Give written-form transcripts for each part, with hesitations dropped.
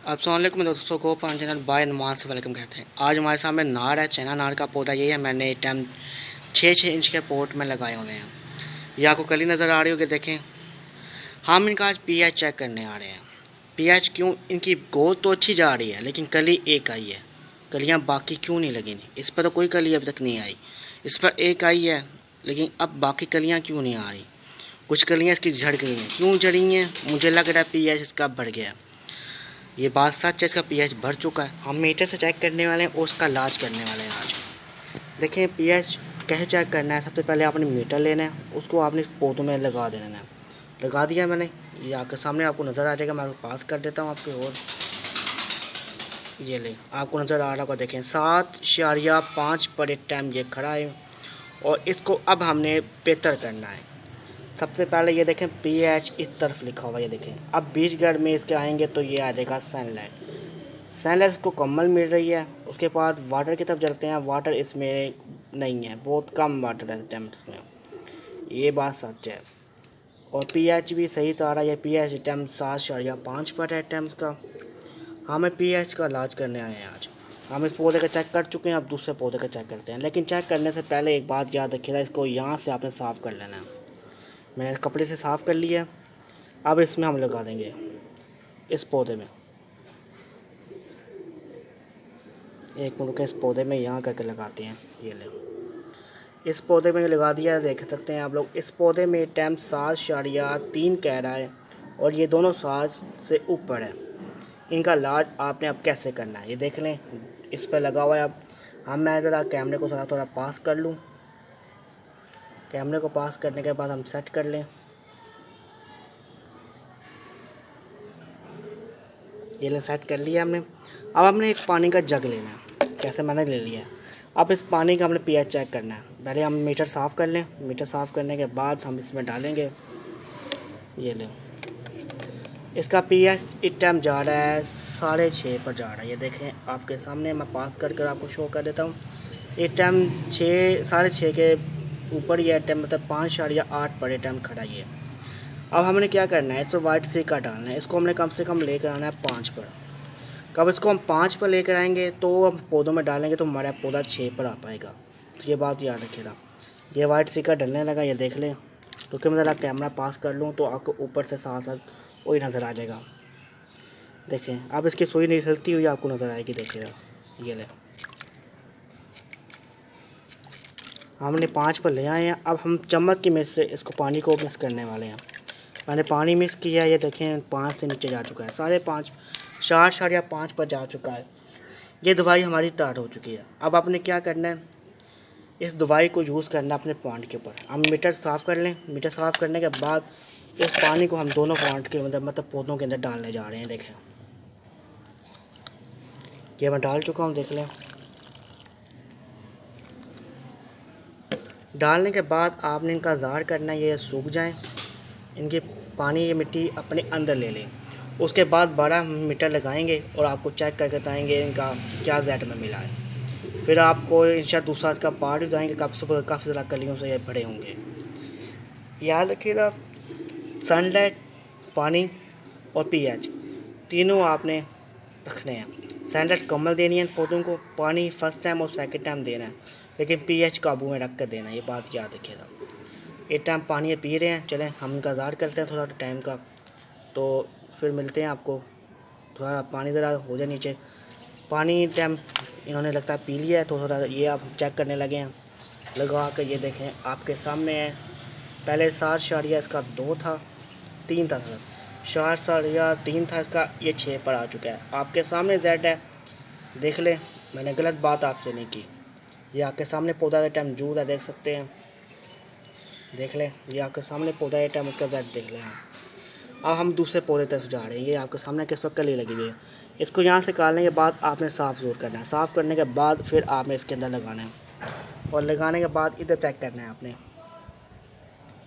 अस्सलामुअलैकुम दोस्तों को पान चैनल बाय नुमान से वेलकम कहते हैं। आज हमारे सामने नार है, चाइना नार का पौधा। ये है, मैंने इस टाइम 6-6 इंच के पोट में लगाए हुए हैं। ये आपको कली नज़र आ रही होगी। देखें, हम इनका आज पीएच चेक करने आ रहे हैं। पीएच क्यों, इनकी ग्रोथ तो अच्छी जा रही है लेकिन कली एक आई है, कलियाँ बाकी क्यों नहीं लगी। इस पर तो कोई कली अभी तक नहीं आई, इस पर एक आई है लेकिन अब बाकी कलियाँ क्यों नहीं आ रही। कुछ कलियाँ इसकी झड़ गई हैं। क्यों झड़ी हैं? मुझे लग रहा है पीएच इसका बढ़ गया। ये बात सच है, इसका पीएच बढ़ चुका है। हम मीटर से चेक करने वाले हैं और उसका इलाज करने वाले हैं आज। देखें पीएच कैसे चेक करना है। सबसे पहले आपने मीटर लेना है, उसको आपने पौधों में लगा देना है। लगा दिया मैंने, ये आपके सामने आपको नज़र आ जाएगा। मैं पास कर देता हूँ आपके, और ये ले आपको नज़र आ रहा होगा। देखें 7.5 पर एक टाइम ये खड़ा है और इसको अब हमने बेहतर करना है। सबसे पहले ये देखें पीएच इस तरफ लिखा हुआ, ये देखें। अब 20 गढ़ में इसके आएंगे तो ये आ जाएगा सनलाइट। सनलाइट इसको कम्मल मिल रही है। उसके बाद वाटर की तरफ चलते हैं। वाटर इसमें नहीं है, बहुत कम वाटर है अटैम्प्ट में, ये बात सच है। और पीएच भी सही तो आ रहा है। पीएच अटैम्प्ट 7.5 पर है अटैम्प्ट का। हमें पीएच का इलाज करने आए हैं आज। हम इस पौधे का चेक कर चुके हैं, अब दूसरे पौधे का चेक करते हैं। लेकिन चेक करने से पहले एक बात याद रखिएगा, इसको यहाँ से आपने साफ़ कर लेना है। मैंने कपड़े से साफ़ कर लिया। अब इसमें हम लगा देंगे इस पौधे में। एक मिनट के इस पौधे में यहाँ करके लगाते हैं। ये ले इस पौधे में लगा दिया। देख सकते हैं आप लोग, इस पौधे में टाइम 7.3 कह रहा है और ये दोनों 7 से ऊपर है। इनका इलाज आपने अब कैसे करना है ये देख लें। इस पर लगा हुआ है। अब मैं ज़रा कैमरे को थोड़ा पास कर लूँ। कैमरे को पास करने के बाद हम सेट कर लें। ये ले सेट कर लिया हमने। अब हमने एक पानी का जग लेना है, कैसे मैंने ले लिया है। अब इस पानी का हमने पीएच चेक करना है। पहले हम मीटर साफ़ कर लें। मीटर साफ़ करने के बाद हम इसमें डालेंगे। ये लें, इसका पीएच इस टाइम जा रहा है 6.5 पर जा रहा है। ये देखें आपके सामने, मैं पास कर कर आपको शो कर देता हूँ। इस टाइम 6.5 के ऊपर ये टाइम, मतलब 5.8 पर ये टाइम खड़ा ही है। अब हमने क्या करना है, इस पर वाइट सिरका डालना है। इसको हमने कम से कम लेकर आना है 5 पर। कब इसको हम 5 पर लेकर आएंगे तो हम पौधों में डालेंगे तो हमारा पौधा 6 पर आ पाएगा। तो ये बात याद रखिएगा। ये वाइट सिरका डलने लगा, ये देख लें। तो कि मैं ज़रा कैमरा पास कर लूँ तो आपको ऊपर से साथ साथ वही नज़र आ जाएगा। देखें अब इसकी सुई निकलती हुई आपको नज़र आएगी, देखिएगा। ये ले हमने 5 पर ले आए हैं। अब हम चम्मच की मिस से इसको पानी को मिक्स करने वाले हैं। मैंने पानी मिक्स किया, ये देखें 5 से नीचे जा चुका है। 4.5 पर जा चुका है। ये दवाई हमारी तैयार हो चुकी है। अब आपने क्या करना है, इस दवाई को यूज़ करना है अपने प्लांट के ऊपर। हम मीटर साफ़ कर लें। मीटर साफ़ करने के बाद इस पानी को हम दोनों प्लांट के मतलब पौधों के अंदर डालने जा रहे हैं। देखें ये मैं डाल चुका हूँ, देख लें। डालने के बाद आपने इनका इंतज़ार करना है ये सूख जाएं, इनके पानी ये मिट्टी अपने अंदर ले लें। उसके बाद 12 मीटर लगाएंगे और आपको चेक करके बताएंगे इनका क्या जेड में मिला है। फिर आपको इंशाल्लाह दूसरा इसका पार्ट भी बताएंगे, काफ़ी ज़्यादा कलियों से ये भरे होंगे। याद रखिएगा, सनलाइट, पानी और पीएच तीनों आपने रखने हैं। सनलाइट कमल देनी है पौधों को, पानी फर्स्ट टाइम और सेकंड टाइम देना है, लेकिन पीएच काबू में रख कर देना है। ये बात याद रखिएगा। एक टाइम पानी ये पी रहे हैं। चलें हम इनका इंतज़ार करते हैं थोड़ा टाइम का, तो फिर मिलते हैं आपको। थोड़ा पानी ज़रा हो जाए नीचे। पानी टाइम इन्होंने लगता है पी लिया है, तो थोड़ा ये आप चेक करने लगे हैं लगा कर। ये देखें आपके सामने है। पहले 7.2 इसका 2 था, 3 था, 4.3 था इसका, ये 6 पर आ चुका है। आपके सामने जेड है, देख लें। मैंने गलत बात आपसे नहीं की। ये आपके सामने पौधा का टाइम जूद है, देख सकते हैं। देख लें, ये आपके सामने पौधा है टाइम, उसका जेड देख लें। अब हम दूसरे पौधे तरफ जा रहे हैं। ये आपके सामने किस वक्त कली लगी हुई है। इसको यहाँ से काटने के बाद आपने साफ़ ज़रूर करना है। साफ़ करने के बाद फिर आपने इसके अंदर लगाना है और लगाने के बाद इधर चेक करना है आपने।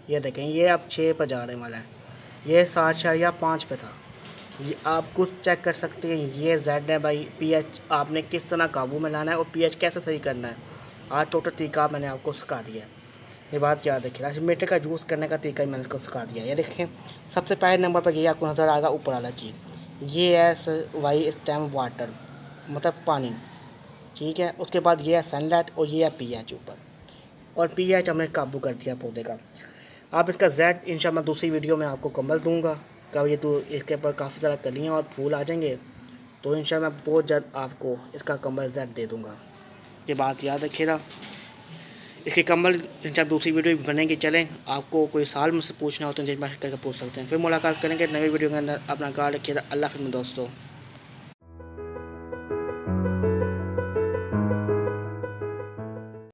ये देखें ये अब 6 पर जाने वाला है। ये 7.5 पे था। ये आप कुछ चेक कर सकते हैं। ये जेड है भाई। पीएच आपने किस तरह काबू में लाना है और पीएच कैसे सही करना है, आज टोटल तरीका मैंने आपको सिखा दिया है। ये बात याद रखिएगा। मीटर का यूज़ करने का तरीका ही मैंने इसको सिखा दिया। ये देखें सबसे पहले नंबर पर ये आपको नज़र आएगा ऊपर वाला चीज़, ये है वाई स्टेम वाटर, मतलब पानी, ठीक है। उसके बाद ये है सनलाइट और ये है पीएच ऊपर, और पीएच हमने काबू कर दिया पौधे का। आप इसका जेड इंशाल्लाह दूसरी वीडियो में आपको कम्बल दूंगा, कब ये तो इसके ऊपर काफ़ी ज़्यादा कलियाँ और फूल आ जाएंगे तो इंशाल्लाह मैं बहुत जल्द आपको इसका कम्बल जेड दे दूंगा। ये बात याद रखिएगा। इसके कम्बल इंशाल्लाह दूसरी वीडियो बनेगी। चलें, आपको कोई सवाल मुझसे पूछना हो तो मुझे मैसेज करके पूछ सकते हैं। फिर मुलाकात करेंगे नई वीडियो के अंदर। अपना ख्याल रखिएगा। अल्लाह हाफ़िज़ दोस्तों।